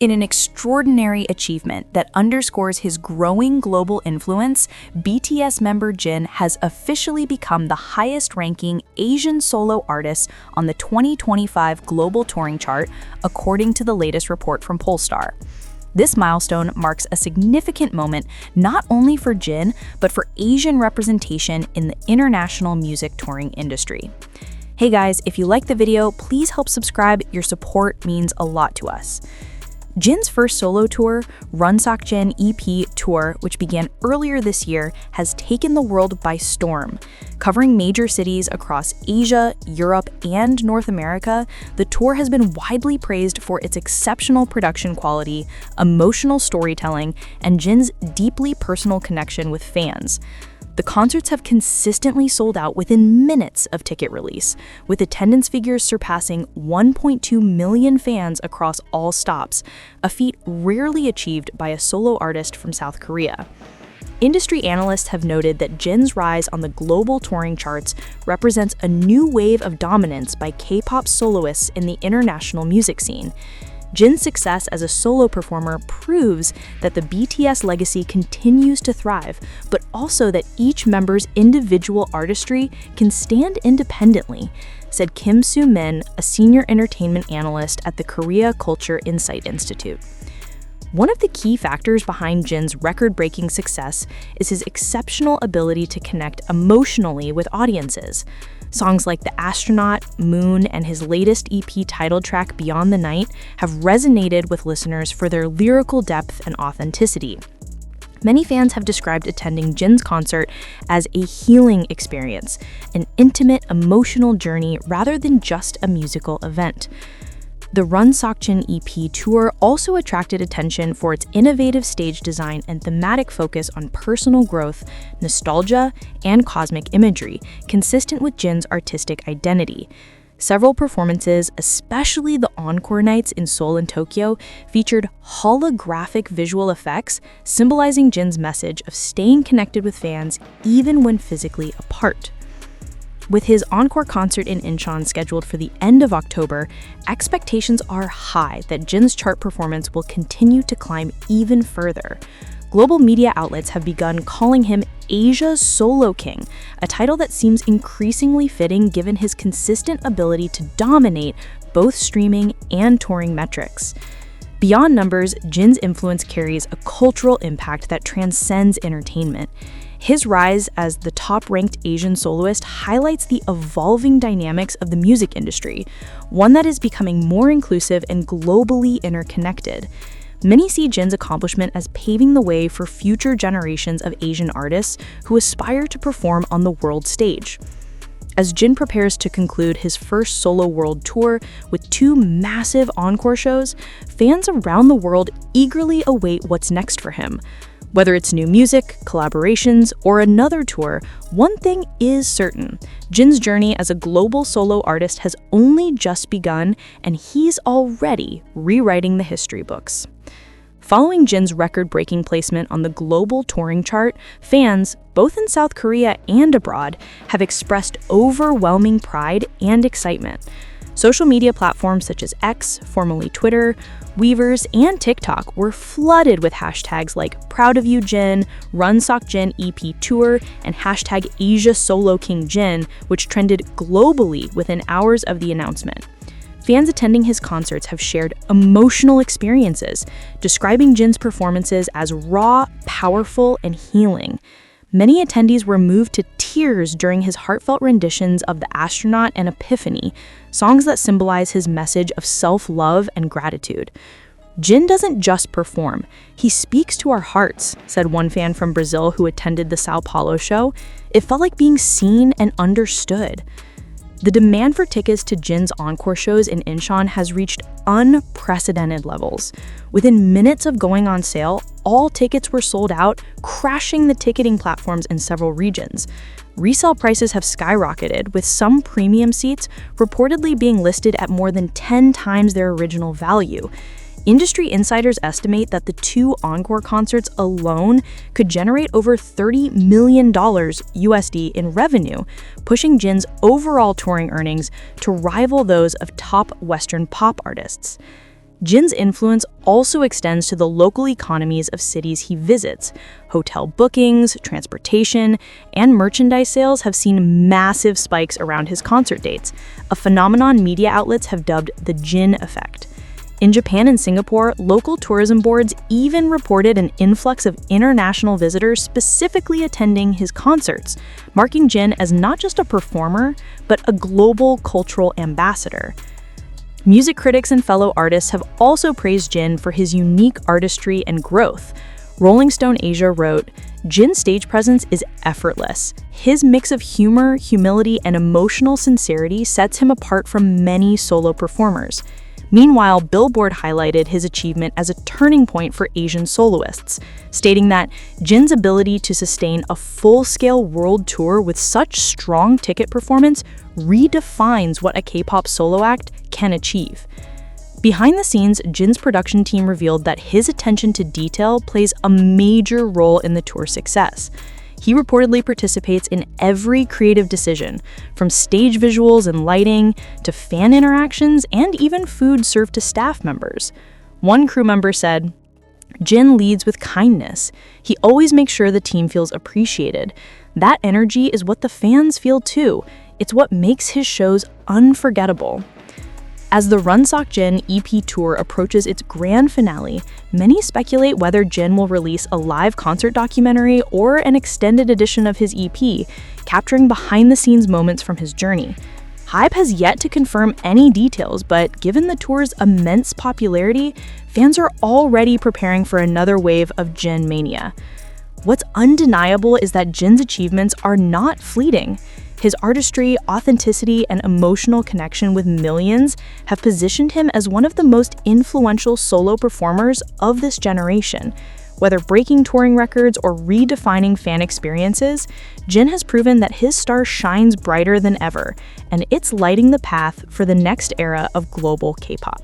In an extraordinary achievement that underscores his growing global influence, BTS member Jin has officially become the highest-ranking Asian solo artist on the 2025 Global Touring Chart, according to the latest report from Polestar. This milestone marks a significant moment not only for Jin, but for Asian representation in the international music touring industry. Hey guys, if you liked the video, please help subscribe. Your support means a lot to us. Jin's first solo tour, Runsokjin EP Tour, which began earlier this year, has taken the world by storm. Covering major cities across Asia, Europe, and North America, the tour has been widely praised for its exceptional production quality, emotional storytelling, and Jin's deeply personal connection with fans. The concerts have consistently sold out within minutes of ticket release, with attendance figures surpassing 1.2 million fans across all stops, a feat rarely achieved by a solo artist from South Korea. Industry analysts have noted that Jin's rise on the global touring charts represents a new wave of dominance by K-pop soloists in the international music scene. Jin's success as a solo performer proves that the BTS legacy continues to thrive, but also that each member's individual artistry can stand independently, said Kim Soo-min, a senior entertainment analyst at the Korea Culture Insight Institute. One of the key factors behind Jin's record-breaking success is his exceptional ability to connect emotionally with audiences. Songs like The Astronaut, Moon, and his latest EP title track, Beyond the Night, have resonated with listeners for their lyrical depth and authenticity. Many fans have described attending Jin's concert as a healing experience, an intimate, emotional journey rather than just a musical event. The Runsokjin EP tour also attracted attention for its innovative stage design and thematic focus on personal growth, nostalgia, and cosmic imagery, consistent with Jin's artistic identity. Several performances, especially the encore nights in Seoul and Tokyo, featured holographic visual effects, symbolizing Jin's message of staying connected with fans even when physically apart. With his encore concert in Incheon scheduled for the end of October, expectations are high that Jin's chart performance will continue to climb even further. Global media outlets have begun calling him Asia's Solo King, a title that seems increasingly fitting given his consistent ability to dominate both streaming and touring metrics. Beyond numbers, Jin's influence carries a cultural impact that transcends entertainment. His rise as the top-ranked Asian soloist highlights the evolving dynamics of the music industry, one that is becoming more inclusive and globally interconnected. Many see Jin's accomplishment as paving the way for future generations of Asian artists who aspire to perform on the world stage. As Jin prepares to conclude his first solo world tour with 2 massive encore shows, fans around the world eagerly await what's next for him. Whether it's new music, collaborations, or another tour, one thing is certain. Jin's journey as a global solo artist has only just begun, and he's already rewriting the history books. Following Jin's record-breaking placement on the global touring chart, fans, both in South Korea and abroad, have expressed overwhelming pride and excitement. Social media platforms such as X, formerly Twitter, Weverse, and TikTok were flooded with hashtags like Proud of You Jin, Runsokjin EP Tour, and hashtag Asia Solo King Jin, which trended globally within hours of the announcement. Fans attending his concerts have shared emotional experiences, describing Jin's performances as raw, powerful, and healing. Many attendees were moved to tears during his heartfelt renditions of The Astronaut and Epiphany, songs that symbolize his message of self-love and gratitude. Jin doesn't just perform, he speaks to our hearts, said one fan from Brazil who attended the Sao Paulo show. It felt like being seen and understood. The demand for tickets to Jin's encore shows in Incheon has reached unprecedented levels. Within minutes of going on sale, all tickets were sold out, crashing the ticketing platforms in several regions. Resale prices have skyrocketed, with some premium seats reportedly being listed at more than 10 times their original value. Industry insiders estimate that the 2 encore concerts alone could generate over $30 million USD in revenue, pushing Jin's overall touring earnings to rival those of top Western pop artists. Jin's influence also extends to the local economies of cities he visits. Hotel bookings, transportation, and merchandise sales have seen massive spikes around his concert dates, a phenomenon media outlets have dubbed the Jin effect. In Japan and Singapore, local tourism boards even reported an influx of international visitors specifically attending his concerts, marking Jin as not just a performer, but a global cultural ambassador. Music critics and fellow artists have also praised Jin for his unique artistry and growth. Rolling Stone Asia wrote, "Jin's stage presence is effortless. His mix of humor, humility, and emotional sincerity sets him apart from many solo performers." Meanwhile, Billboard highlighted his achievement as a turning point for Asian soloists, stating that Jin's ability to sustain a full-scale world tour with such strong ticket performance redefines what a K-pop solo act can achieve. Behind the scenes, Jin's production team revealed that his attention to detail plays a major role in the tour's success. He reportedly participates in every creative decision, from stage visuals and lighting to fan interactions and even food served to staff members. One crew member said, "Jin leads with kindness. He always makes sure the team feels appreciated. That energy is what the fans feel too. It's what makes his shows unforgettable." As the Runsock Jin EP tour approaches its grand finale, many speculate whether Jin will release a live concert documentary or an extended edition of his EP, capturing behind-the-scenes moments from his journey. Hype has yet to confirm any details, but given the tour's immense popularity, fans are already preparing for another wave of Jin mania. What's undeniable is that Jin's achievements are not fleeting. His artistry, authenticity, and emotional connection with millions have positioned him as one of the most influential solo performers of this generation. Whether breaking touring records or redefining fan experiences, Jin has proven that his star shines brighter than ever, and it's lighting the path for the next era of global K-pop.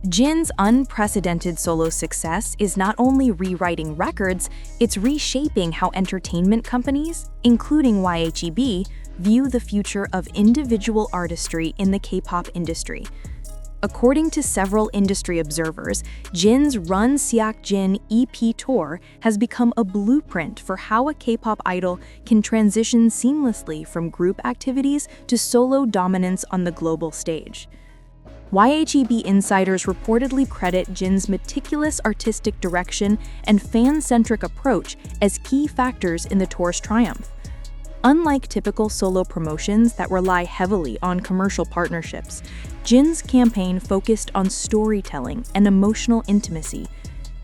Jin's unprecedented solo success is not only rewriting records, it's reshaping how entertainment companies, including YHEB, view the future of individual artistry in the K-pop industry. According to several industry observers, Jin's Run Seok Jin EP tour has become a blueprint for how a K-pop idol can transition seamlessly from group activities to solo dominance on the global stage. YHEB insiders reportedly credit Jin's meticulous artistic direction and fan-centric approach as key factors in the tour's triumph. Unlike typical solo promotions that rely heavily on commercial partnerships, Jin's campaign focused on storytelling and emotional intimacy.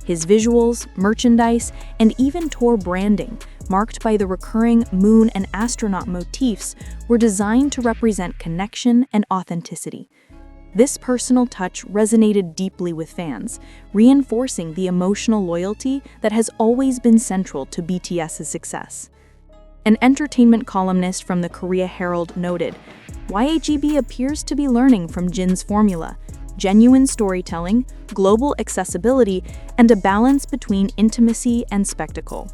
His visuals, merchandise, and even tour branding, marked by the recurring moon and astronaut motifs, were designed to represent connection and authenticity. This personal touch resonated deeply with fans, reinforcing the emotional loyalty that has always been central to BTS's success. An entertainment columnist from the Korea Herald noted, "YHEB appears to be learning from Jin's formula: genuine storytelling, global accessibility, and a balance between intimacy and spectacle."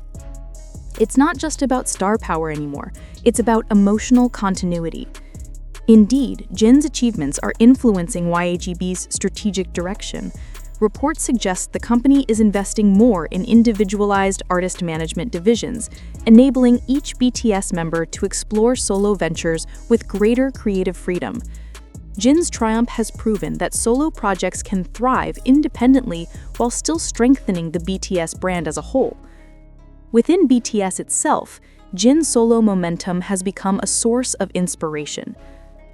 It's not just about star power anymore, it's about emotional continuity. Indeed, Jin's achievements are influencing YHEB's strategic direction. Reports suggest the company is investing more in individualized artist management divisions, enabling each BTS member to explore solo ventures with greater creative freedom. Jin's triumph has proven that solo projects can thrive independently while still strengthening the BTS brand as a whole. Within BTS itself, Jin's solo momentum has become a source of inspiration.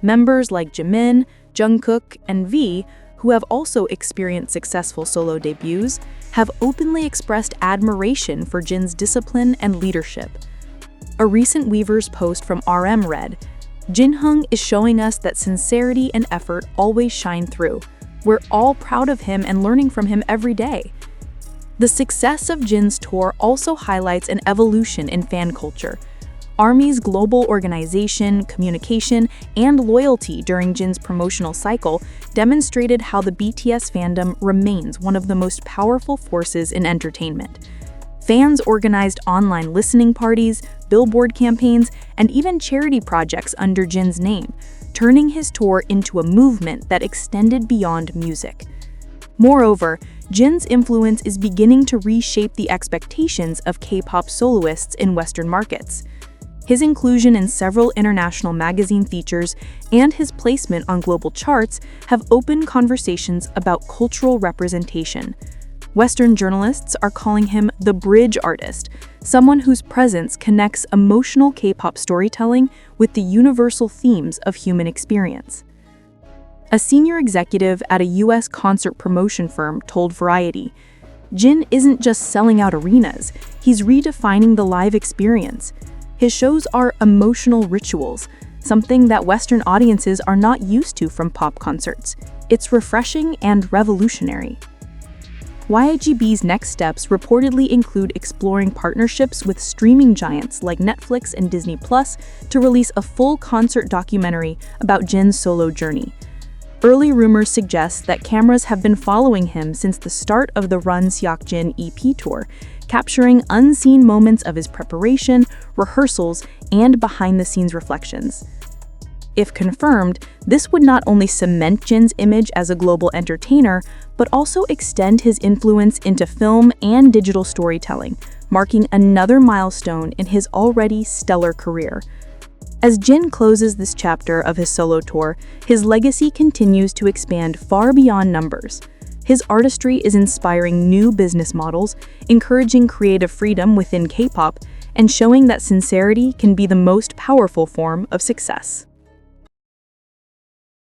Members like Jimin, Jungkook, and V, who have also experienced successful solo debuts, have openly expressed admiration for Jin's discipline and leadership. A recent Weavers post from RM read, "Jinhung is showing us that sincerity and effort always shine through. We're all proud of him and learning from him every day." The success of Jin's tour also highlights an evolution in fan culture. ARMY's global organization, communication, and loyalty during Jin's promotional cycle demonstrated how the BTS fandom remains one of the most powerful forces in entertainment. Fans organized online listening parties, billboard campaigns, and even charity projects under Jin's name, turning his tour into a movement that extended beyond music. Moreover, Jin's influence is beginning to reshape the expectations of K-pop soloists in Western markets. His inclusion in several international magazine features and his placement on global charts have opened conversations about cultural representation. Western journalists are calling him the bridge artist, someone whose presence connects emotional K-pop storytelling with the universal themes of human experience. A senior executive at a U.S. concert promotion firm told Variety, "Jin isn't just selling out arenas, he's redefining the live experience. His shows are emotional rituals, something that Western audiences are not used to from pop concerts. It's refreshing and revolutionary." YGB's next steps reportedly include exploring partnerships with streaming giants like Netflix and Disney Plus to release a full concert documentary about Jin's solo journey. Early rumors suggest that cameras have been following him since the start of the Run Seok-jin EP tour, capturing unseen moments of his preparation, rehearsals, and behind-the-scenes reflections. If confirmed, this would not only cement Jin's image as a global entertainer, but also extend his influence into film and digital storytelling, marking another milestone in his already stellar career. As Jin closes this chapter of his solo tour, his legacy continues to expand far beyond numbers. His artistry is inspiring new business models, encouraging creative freedom within K-pop, and showing that sincerity can be the most powerful form of success.